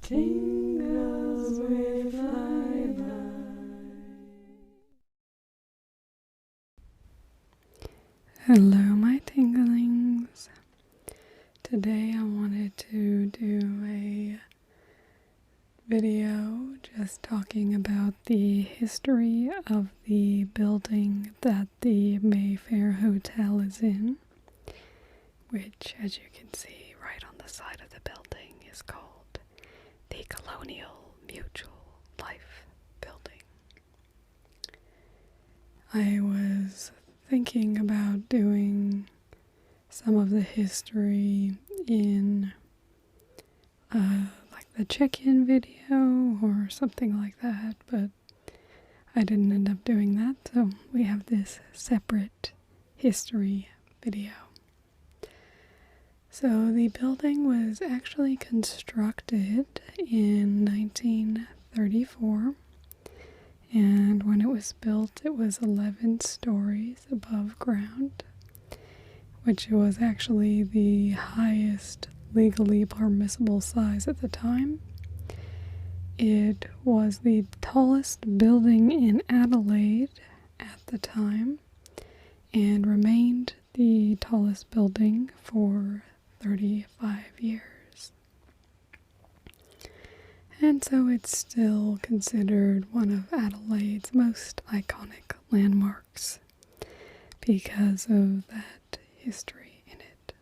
Tingles with flyby. Hello, my tinglings. Today I wanted to do a video just talking about the history of the building that the Mayfair Hotel is in, which, as you can see right on the side of the building, is called the Colonial Mutual Life Building. I was thinking about doing some of the history in like the check-in video or something like that, but I didn't end up doing that, so we have this separate history video. So the building was actually constructed in 1934, and when it was built it was 11 stories above ground, which was actually the highest legally permissible size at the time. It was the tallest building in Adelaide at the time and remained the tallest building for 35 years. And so it's still considered one of Adelaide's most iconic landmarks because of that history in it.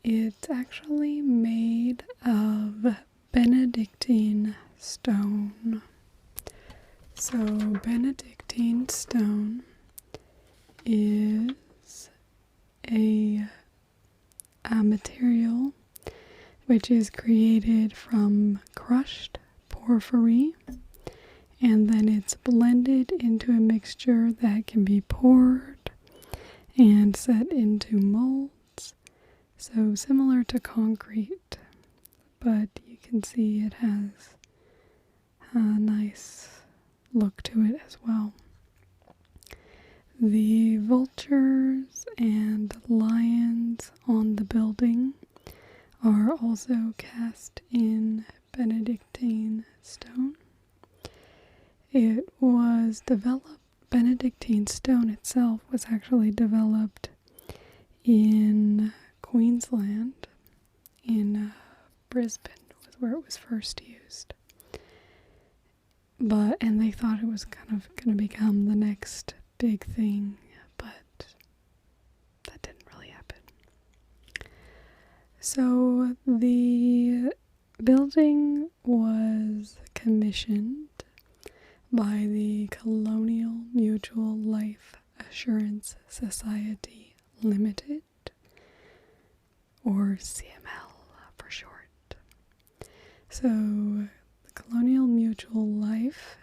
It's actually made of Benedictine stone. So Benedictine stone is a material which is created from crushed porphyry, and then it's blended into a mixture that can be poured and set into molds. So similar to concrete, but you can see it has a nice look to it as well. The vultures and lions on the building are also cast in Benedictine stone. It was developed, Benedictine stone itself was actually developed in Queensland, in Brisbane was where it was first used. And they thought it was kind of going to become the next big thing, but that didn't really happen. So the building was commissioned by the Colonial Mutual Life Assurance Society Limited, or CML for short. So the Colonial Mutual Life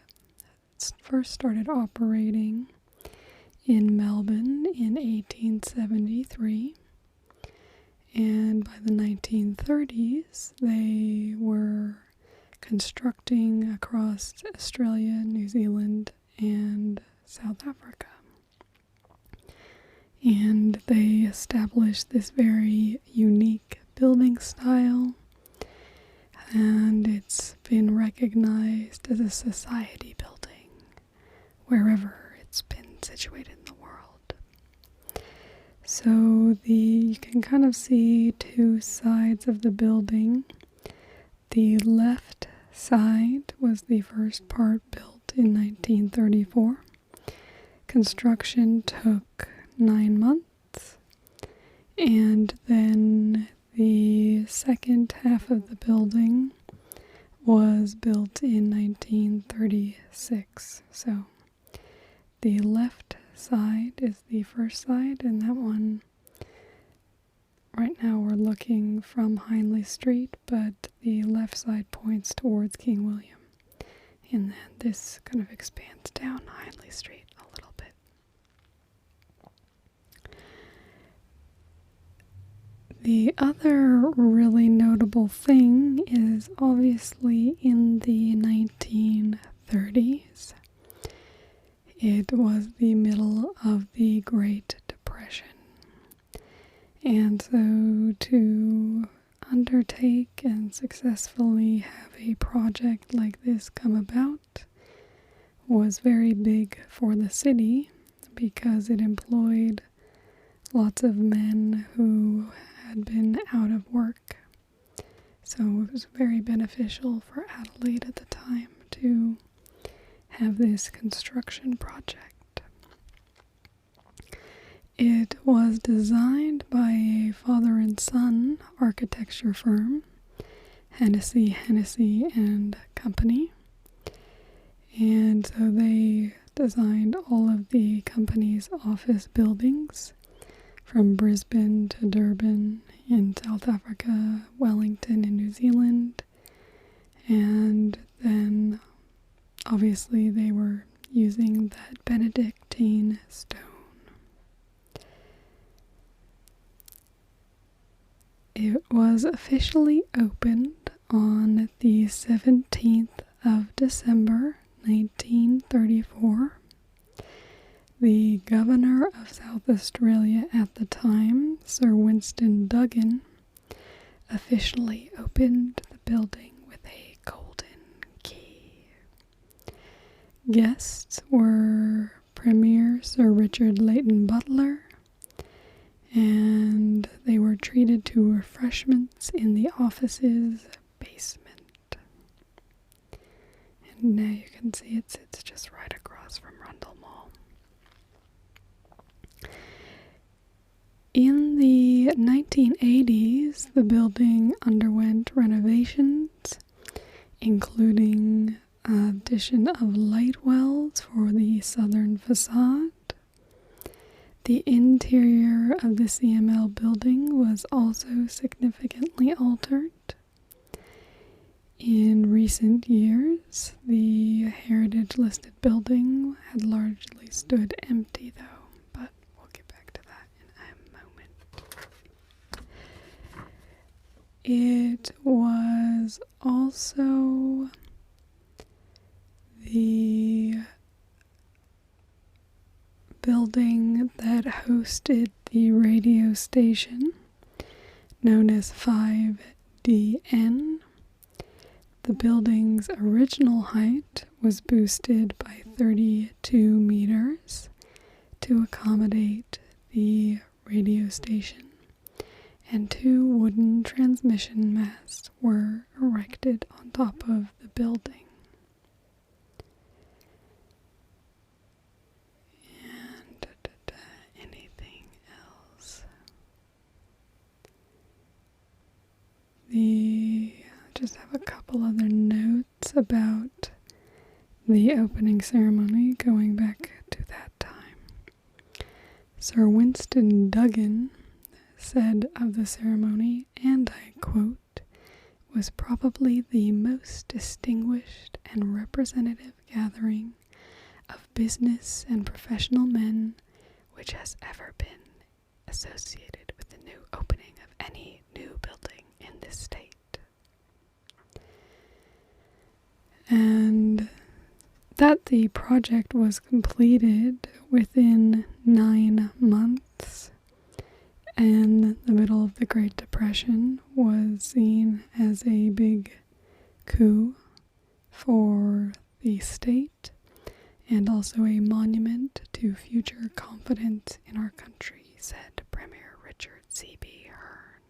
first started operating in Melbourne in 1873, and by the 1930s they were constructing across Australia, New Zealand, and South Africa. And they established this very unique building style, and it's been recognized as a society building wherever it's been situated in the world. So you can kind of see two sides of the building. The left side was the first part built in 1934. Construction took 9 months, and then the second half of the building was built in 1936. So the left side is the first side, and that one, right now we're looking from Hindley Street, but the left side points towards King William. And then this kind of expands down Hindley Street a little bit. The other really notable thing is obviously in the 1930s. It was the middle of the Great Depression. And so to undertake and successfully have a project like this come about was very big for the city because it employed lots of men who had been out of work. So it was very beneficial for Adelaide at the time to have this construction project. It was designed by a father and son architecture firm, Hennessy and Company. And so they designed all of the company's office buildings from Brisbane to Durban in South Africa, Wellington in New Zealand, and then obviously they were using that Benedictine stone. It was officially opened on the 17th of December 1934. The governor of South Australia at the time, Sir Winston Duggan, officially opened the building with a golden key. Guests were Premier Sir Richard Leighton Butler, and they were treated to refreshments in the office's basement. And now you can see it sits just right across from Rundle Mall. In the 1980s, the building underwent renovations, including addition of light wells for the southern facade. The interior of the CML building was also significantly altered. In recent years, the heritage-listed building had largely stood empty, though, but we'll get back to that in a moment. It was also the building that hosted the radio station known as 5DN. The building's original height was boosted by 32 meters to accommodate the radio station, and 2 wooden transmission masts were erected on top of the building. Anything else? Just have a couple other notes about the opening ceremony going back to that time. Sir Winston Duggan said of the ceremony, and I quote, "was probably the most distinguished and representative gathering of business and professional men which has ever been associated with the new opening of any new building in this state." And that the project was completed within 9 months, and the middle of the Great Depression was seen as a big coup for the state, and also a monument to future confidence in our country, said Premier Richard C.B. Hearn.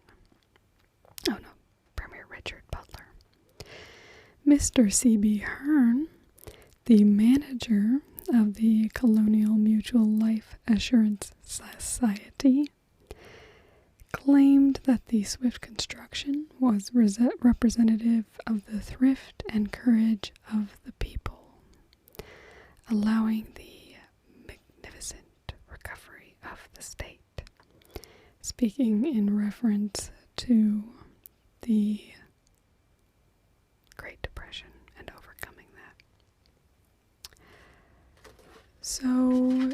Premier Richard Butler. Mr. C.B. Hearn, the manager of the Colonial Mutual Life Assurance Society, claimed that the swift construction was representative of the thrift and courage of the people, allowing the magnificent recovery of the state, speaking in reference to the Great Depression and overcoming that. So,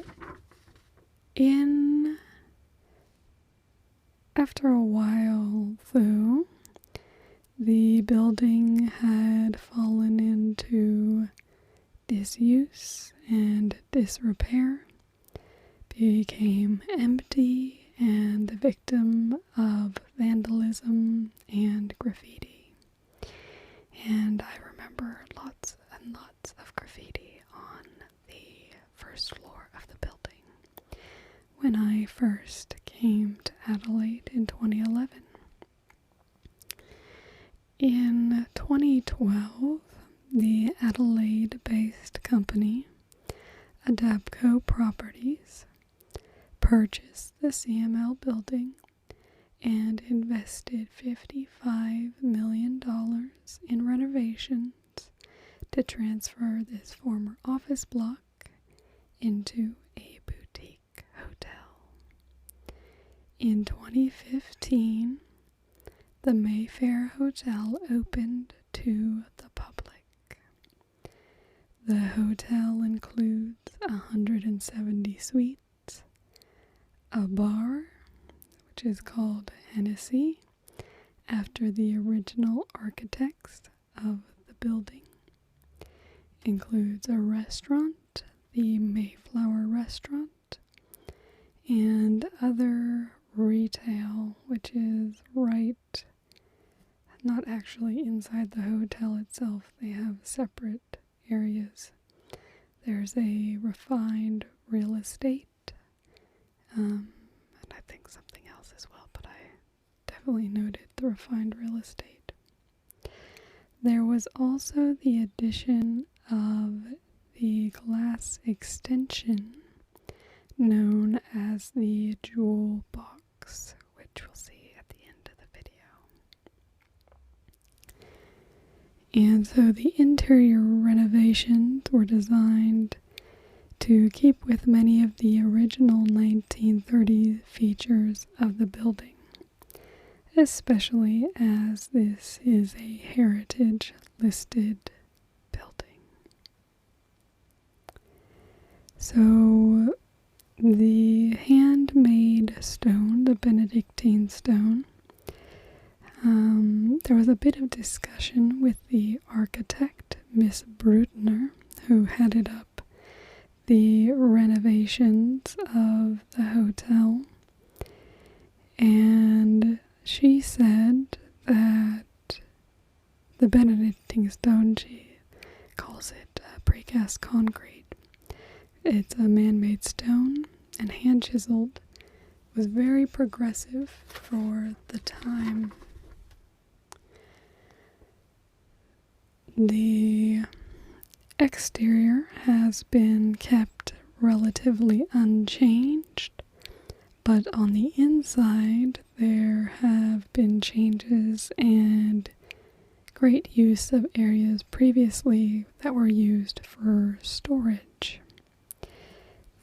after a while, though, the building had fallen into disuse and disrepair, became empty and the victim of vandalism and graffiti. And I remember lots and lots of graffiti on the first floor of the building when I first came to Adelaide in 2011. In 2012, the Adelaide-based company, Adabco Properties, purchased the CML building and invested $55 million in renovations to transfer this former office block into a boutique hotel. In 2015, the Mayfair Hotel opened to the public. The hotel includes 170 suites, a bar, which is called Hennessy, after the original architects of the building, includes a restaurant, the Mayflower Restaurant, and other retail, which is not actually inside the hotel itself. They have separate areas. There's a refined real estate, and I think something else as well, but I definitely noted the refined real estate. There was also the addition of the glass extension known as the jewel box, which we'll see at the end of the video. And so the interior renovations were designed to keep with many of the original 1930s features of the building, especially as this is a heritage listed building. So the handmade stone, the Benedictine stone, there was a bit of discussion with the architect, Miss Brutner, who headed up the renovations of the hotel, and she said that the Benedictine stone, she calls it precast concrete. It's a man-made stone and hand-chiseled, was very progressive for the time. The exterior has been kept relatively unchanged, but on the inside there have been changes and great use of areas previously that were used for storage.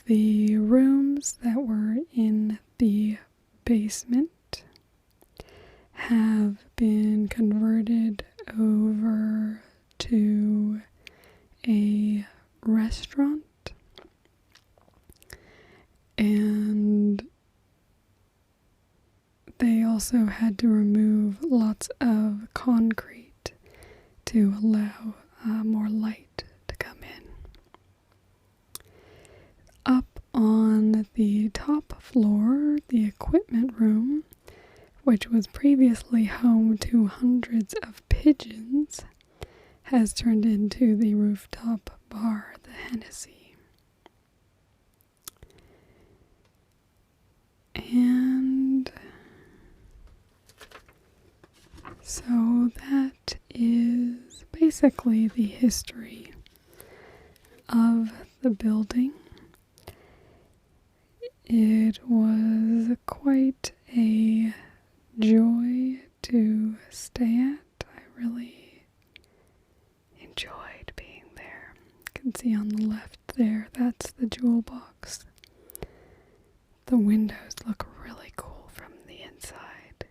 The rooms that were in the basement have been converted over to a restaurant, and they also had to remove lots of concrete to allow more light to come in. Up on the top floor, the equipment room, which was previously home to hundreds of pigeons, has turned into the rooftop bar, the Hennessy. And so that is basically the history of the building. It was quite a joy to stay at. I really enjoyed being there. You can see on the left there, that's the jewel box. The windows look really cool from the inside.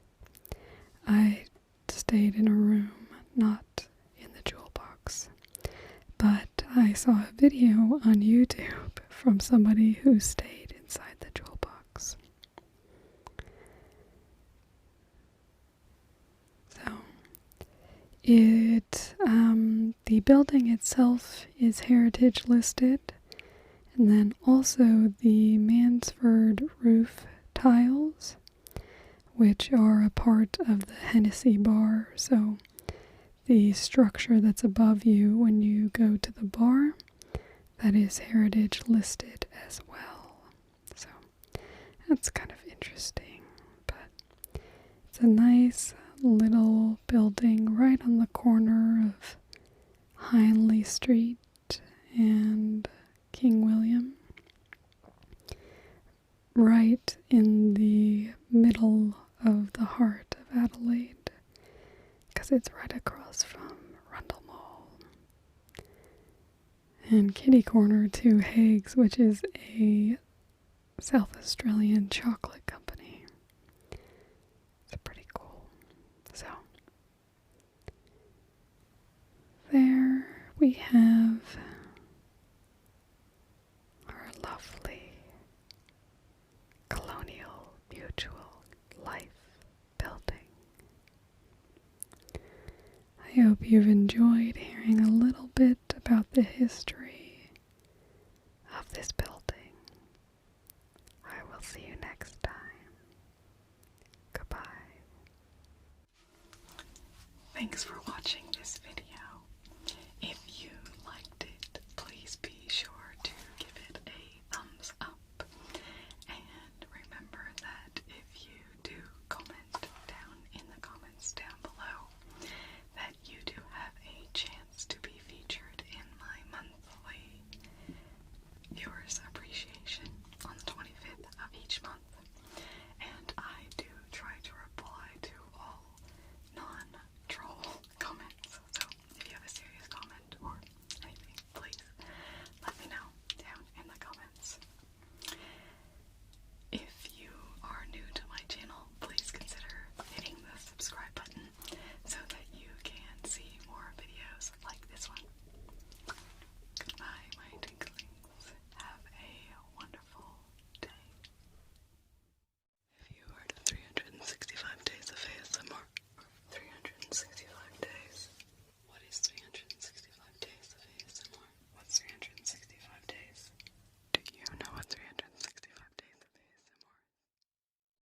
I stayed in a room, not in the jewel box, but I saw a video on YouTube from somebody who stayed inside the jewel box. So the building itself is heritage listed, and then also the Mansford rooftop tiles, which are a part of the Hennessy bar. So the structure that's above you when you go to the bar, that is heritage listed as well. So that's kind of interesting, but it's a nice little building right on the corner of Hindley Street and King William, right in the middle of the heart of Adelaide, because it's right across from Rundle Mall. And kitty corner to Hague's, which is a South Australian chocolate company. It's pretty cool. So, there we have our lovely Colonial Mutual Life building. I hope you've enjoyed hearing a little bit about the history of this building. I will see you next time. Goodbye. Thanks for watching this video.